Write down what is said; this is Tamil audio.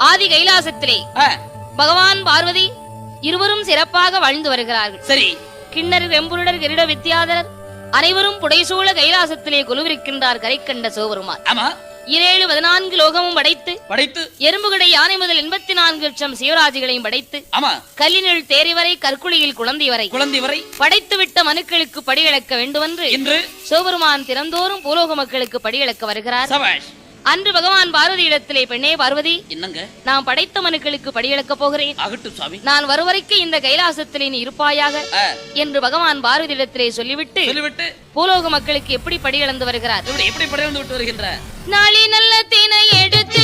ஆதி கைலாசத்திலே பகவான் பார்வதி இருவரும் சிறப்பாக வாழ்ந்து வருகிறார்கள். சரி. கிண்ணர், வெம்புருடர், கிரீட வித்யாதரர் அனைவரும் புடைசூழ கைலாசத்திலே குலுவிருக்கின்றார் கரைக்கண்ட சிவபெருமான். ஆமா. 7 14 லோகமும் படைத்து எறும்புகடை யானை முதல் 84 லட்சம் சிவராஜிகளையும் படைத்து கல்லினில் தேரி வரை கற்குழியில் குழந்தை வரை படைத்து விட்ட மனுக்களுக்கு படியிழக்க வேண்டுமென்று இன்று சிவபெருமான் திறந்தோறும் பூலோக மக்களுக்கு படியிழக்க வருகிறார். அன்று பகவான் பார்வதி இடத்திலே, பெண்ணே பார்வதி, என்னங்க நான் படைத்த மனுக்களுக்கு படியிழக்க போகிறேன். நான் வருவரைக்கு இந்த கைலாசத்திலே நீ இருப்பாயாக என்று பகவான் பார்வதி இடத்திலே சொல்லிவிட்டு பூலோக மக்களுக்கு எப்படி படியிழந்து வருகிறார். எப்படி படியிழந்து விட்டு வருகின்றார். நாளை நல்ல தேனை எடுத்து